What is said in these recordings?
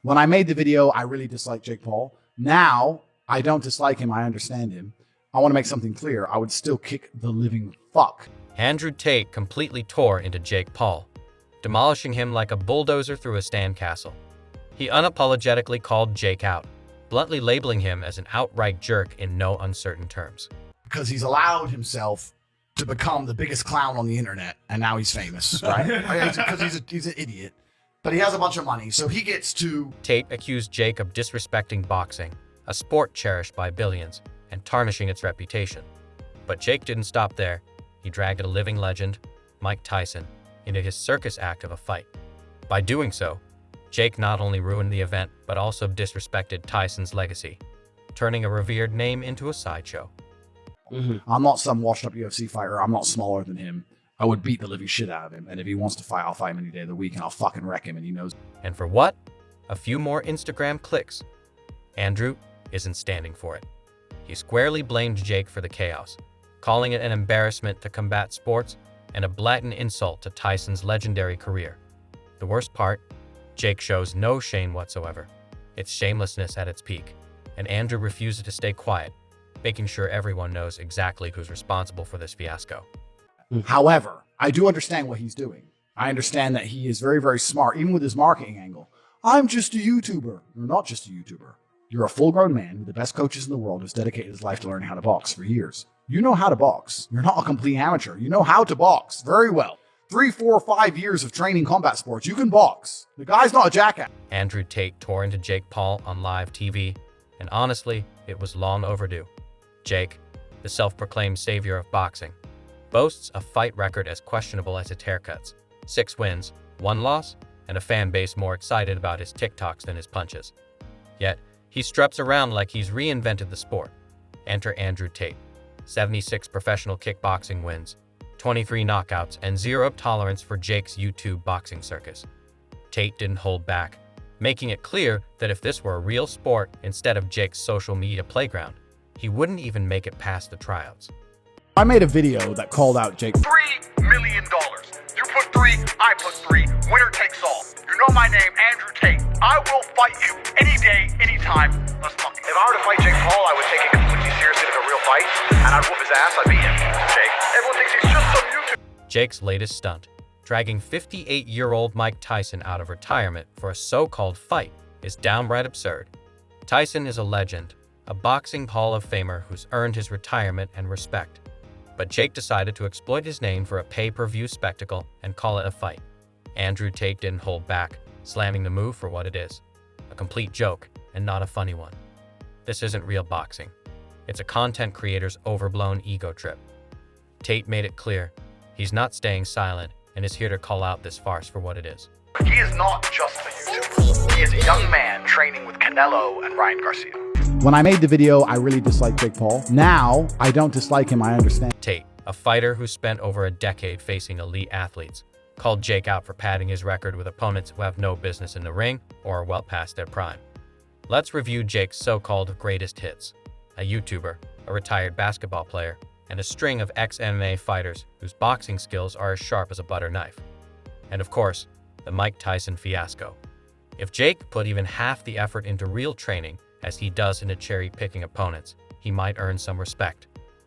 When I made the video, I really disliked Jake Paul. Now, I don't dislike him. I understand him. I want to make something clear. I would still kick the living fuck. Andrew Tate completely tore into Jake Paul, demolishing him like a bulldozer through a sandcastle. He unapologetically called Jake out, bluntly labeling him as an outright jerk in no uncertain terms. Because he's allowed himself to become the biggest clown on the internet, and now he's famous, right? Because he's an idiot. But he has a bunch of money, so he gets to... Tate accused Jake of disrespecting boxing, a sport cherished by billions, and tarnishing its reputation. But Jake didn't stop there. He dragged a living legend, Mike Tyson, into his circus act of a fight. By doing so, Jake not only ruined the event, but also disrespected Tyson's legacy, turning a revered name into a sideshow. I'm not some washed-up UFC fighter. I'm not smaller than him. I would beat the living shit out of him. And if he wants to fight, I'll fight him any day of the week, and I'll fucking wreck him, and he knows. And for what? A few more Instagram clicks. Andrew isn't standing for it. He squarely blamed Jake for the chaos, calling it an embarrassment to combat sports and a blatant insult to Tyson's legendary career. The worst part, Jake shows no shame whatsoever. It's shamelessness at its peak, and Andrew refuses to stay quiet, making sure everyone knows exactly who's responsible for this fiasco. However, I do understand what he's doing. I understand that he is very, very smart, even with his marketing angle. I'm just a YouTuber. You're not just a YouTuber. You're a full-grown man with the best coaches in the world who's dedicated his life to learning how to box for years. You know how to box. You're not a complete amateur. You know how to box very well. 3, 4, 5 years of training combat sports. You can box. The guy's not a jackass. Andrew Tate tore into Jake Paul on live TV, and honestly, it was long overdue. Jake, the self-proclaimed savior of boxing, boasts a fight record as questionable as its haircuts. 6 wins, 1 loss, and a fan base more excited about his TikToks than his punches. Yet, he struts around like he's reinvented the sport. Enter Andrew Tate. 76 professional kickboxing wins, 23 knockouts, and zero tolerance for Jake's YouTube boxing circus. Tate didn't hold back, making it clear that if this were a real sport instead of Jake's social media playground, he wouldn't even make it past the tryouts. I made a video that called out Jake. $3 million. You put 3, I put 3. Winner takes all. You know my name, Andrew Tate. I will fight you any day, anytime. Let's fuck it. If I were to fight Jake Paul, I would take it completely seriously like a real fight, and I'd whoop his ass. I'd beat him. Jake. Everyone thinks he's just some YouTube. Jake's latest stunt, dragging 58-year-old Mike Tyson out of retirement for a so-called fight, is downright absurd. Tyson is a legend, a boxing Hall of Famer who's earned his retirement and respect. But Jake decided to exploit his name for a pay-per-view spectacle and call it a fight. Andrew Tate didn't hold back, slamming the move for what it is, a complete joke and not a funny one. This isn't real boxing. It's a content creator's overblown ego trip. Tate made it clear he's not staying silent and is here to call out this farce for what it is. He is not just a YouTuber. He is a young man training with Canelo and Ryan Garcia. When I made the video, I really disliked Jake Paul. Now, I don't dislike him. I understand. Tate, a fighter who spent over a decade facing elite athletes, called Jake out for padding his record with opponents who have no business in the ring or are well past their prime. Let's review Jake's so-called greatest hits: a YouTuber, a retired basketball player, and a string of ex-MMA fighters whose boxing skills are as sharp as a butter knife. And of course, the Mike Tyson fiasco. If Jake put even half the effort into real training as he does into cherry-picking opponents, he might earn some respect.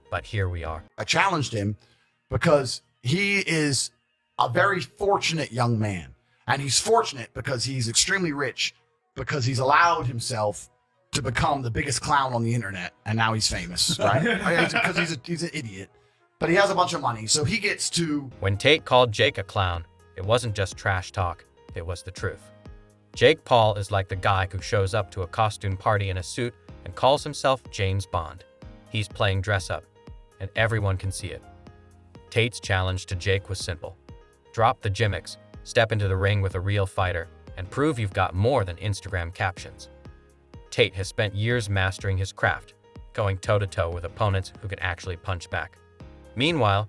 But here we are. I challenged him because he is a very fortunate young man. And he's fortunate because he's extremely rich, because he's allowed himself to become the biggest clown on the internet, and now he's famous, right? Because he's an idiot. But he has a bunch of money, so he gets to... When Tate called Jake a clown, it wasn't just trash talk, it was the truth. Jake Paul is like the guy who shows up to a costume party in a suit and calls himself James Bond. He's playing dress-up, and everyone can see it. Tate's challenge to Jake was simple. Drop the gimmicks, step into the ring with a real fighter, and prove you've got more than Instagram captions. Tate has spent years mastering his craft, going toe-to-toe with opponents who can actually punch back. Meanwhile,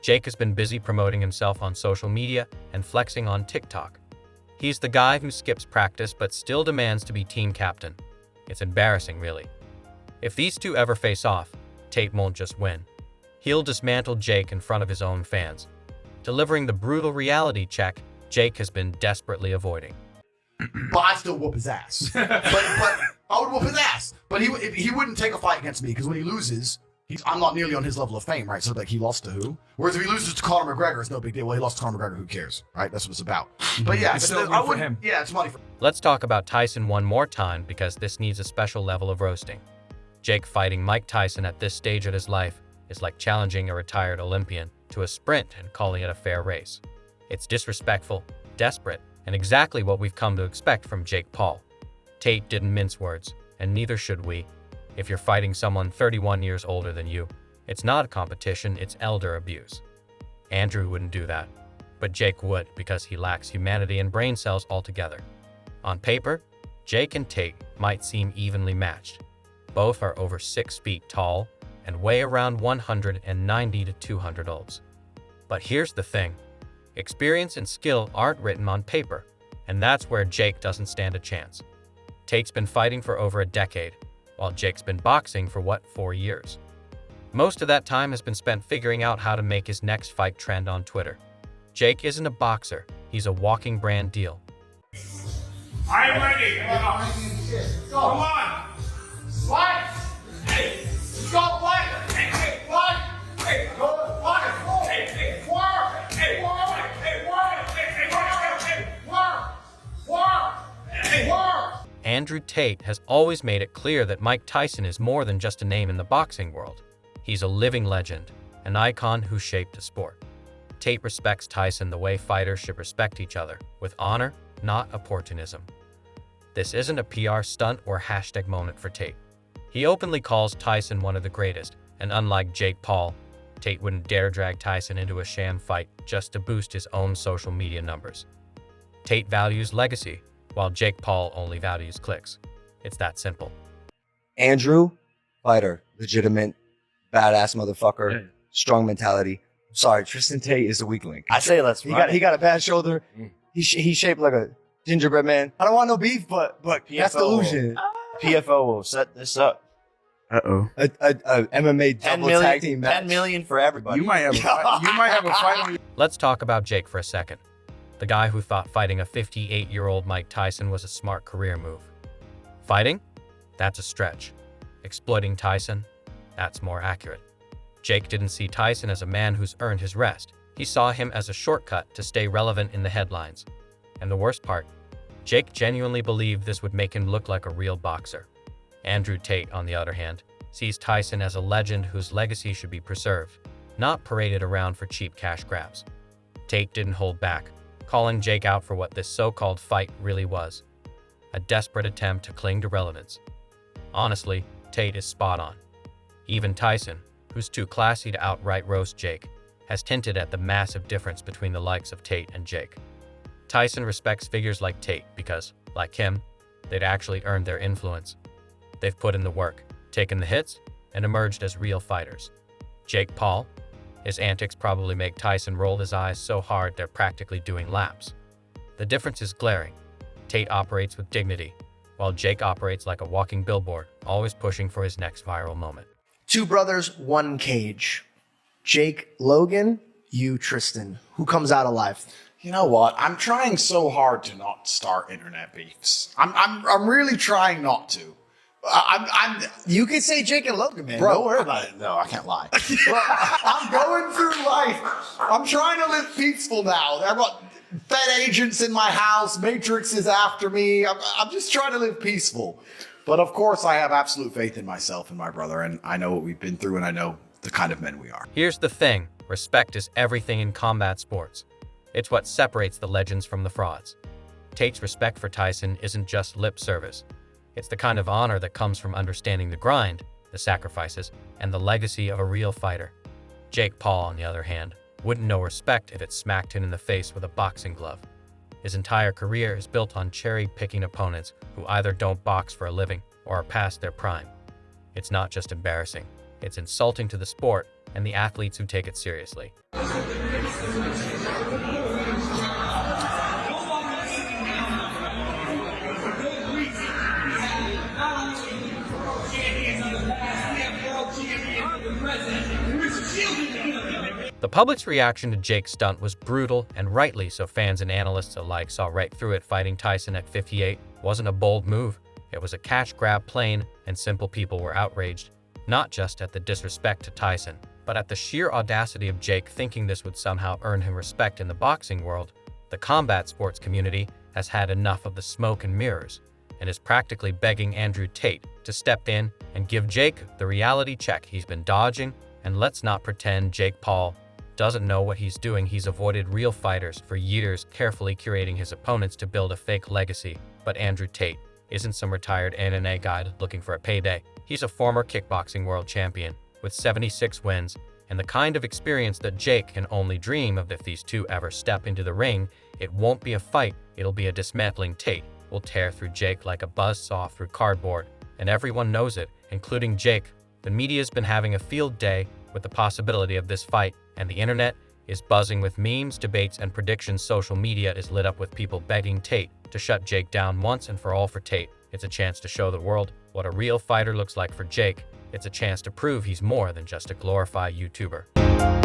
Jake has been busy promoting himself on social media and flexing on TikTok. He's the guy who skips practice but still demands to be team captain. It's embarrassing, really. If these two ever face off, Tate won't just win. He'll dismantle Jake in front of his own fans, delivering the brutal reality check Jake has been desperately avoiding. but I still whoop his ass. but I would whoop his ass. But he wouldn't take a fight against me because when he loses, I'm not nearly on his level of fame, right? So like he lost to who? Whereas if he loses to Conor McGregor, it's no big deal. Well, he lost to Conor McGregor, who cares, right? That's what it's about. But yeah, It's still money for him. Yeah, it's money for him. Let's talk about Tyson one more time because this needs a special level of roasting. Jake fighting Mike Tyson at this stage of his life is like challenging a retired Olympian to a sprint and calling it a fair race. It's disrespectful, desperate, and exactly what we've come to expect from Jake Paul. Tate didn't mince words, and neither should we. If you're fighting someone 31 years older than you, it's not a competition, it's elder abuse. Andrew wouldn't do that, but Jake would because he lacks humanity and brain cells altogether. On paper, Jake and Tate might seem evenly matched. Both are over 6 feet tall and weigh around 190 to 200 olds. But here's the thing. Experience and skill aren't written on paper, and that's where Jake doesn't stand a chance. Tate's been fighting for over a decade, while Jake's been boxing for 4 years. Most of that time has been spent figuring out how to make his next fight trend on Twitter. Jake isn't a boxer, he's a walking brand deal. I'm ready. Come on. What? Hey. Go fight. Hey. What? Hey. Go fight. Hey. Hey. Work. Hey. Work. Hey. Work. Hey. Work. Hey. Work. Work. Hey. Work. Andrew Tate has always made it clear that Mike Tyson is more than just a name in the boxing world. He's a living legend, an icon who shaped the sport. Tate respects Tyson the way fighters should respect each other, with honor, not opportunism. This isn't a PR stunt or hashtag moment for Tate. He openly calls Tyson one of the greatest, and unlike Jake Paul, Tate wouldn't dare drag Tyson into a sham fight just to boost his own social media numbers. Tate values legacy, while Jake Paul only values clicks. It's that simple. Andrew, fighter, legitimate, badass motherfucker, strong mentality. Sorry, Tristan Tate is a weak link. I say let's He got a bad shoulder. He's shaped like a gingerbread man. I don't want no beef, but that's delusion. PFO will set this up. Uh-oh. A MMA 10 double million, tag team match. 10 million for everybody. You might have a fight on your... Let's talk about Jake for a second. The guy who thought fighting a 58-year-old Mike Tyson was a smart career move. Fighting? That's a stretch. Exploiting Tyson? That's more accurate. Jake didn't see Tyson as a man who's earned his rest. He saw him as a shortcut to stay relevant in the headlines. And the worst part, Jake genuinely believed this would make him look like a real boxer. Andrew Tate, on the other hand, sees Tyson as a legend whose legacy should be preserved, not paraded around for cheap cash grabs. Tate didn't hold back, calling Jake out for what this so-called fight really was. A desperate attempt to cling to relevance. Honestly, Tate is spot on. Even Tyson, who's too classy to outright roast Jake, has hinted at the massive difference between the likes of Tate and Jake. Tyson respects figures like Tate because, like him, they'd actually earned their influence. They've put in the work, taken the hits, and emerged as real fighters. Jake Paul? His antics probably make Tyson roll his eyes so hard they're practically doing laps. The difference is glaring. Tate operates with dignity, while Jake operates like a walking billboard, always pushing for his next viral moment. Two brothers, one cage. Jake Logan, you Tristan. Who comes out alive? You know what? I'm trying so hard to not start internet beefs. I'm really trying not to. You could say Jake and Logan, man. Bro, Don't worry about it. No, I can't lie. Bro, I'm going through life. I'm trying to live peaceful now. I've got Fed agents in my house. Matrix is after me. I'm just trying to live peaceful. But of course, I have absolute faith in myself and my brother, and I know what we've been through, and I know the kind of men we are. Here's the thing. Respect is everything in combat sports. It's what separates the legends from the frauds. Tate's respect for Tyson isn't just lip service. It's the kind of honor that comes from understanding the grind, the sacrifices, and the legacy of a real fighter. Jake Paul, on the other hand, wouldn't know respect if it smacked him in the face with a boxing glove. His entire career is built on cherry-picking opponents who either don't box for a living or are past their prime. It's not just embarrassing, it's insulting to the sport and the athletes who take it seriously. The public's reaction to Jake's stunt was brutal, and rightly so. Fans and analysts alike saw right through it. Fighting Tyson at 58 wasn't a bold move. It was a cash grab, plain and simple. People were outraged, not just at the disrespect to Tyson, but at the sheer audacity of Jake thinking this would somehow earn him respect in the boxing world. The combat sports community has had enough of the smoke and mirrors and is practically begging Andrew Tate to step in and give Jake the reality check he's been dodging. And let's not pretend Jake Paul doesn't know what he's doing. He's avoided real fighters for years, carefully curating his opponents to build a fake legacy. But Andrew Tate isn't some retired MMA guy looking for a payday. He's a former kickboxing world champion with 76 wins and the kind of experience that Jake can only dream of. If these two ever step into the ring, it won't be a fight, it'll be a dismantling. Tate will tear through Jake like a buzzsaw through cardboard, and everyone knows it, including Jake. The media's been having a field day with the possibility of this fight, and the internet is buzzing with memes, debates, and predictions. Social media is lit up with people begging Tate to shut Jake down once and for all. For Tate, it's a chance to show the world what a real fighter looks like. For Jake, it's a chance to prove he's more than just a glorified YouTuber.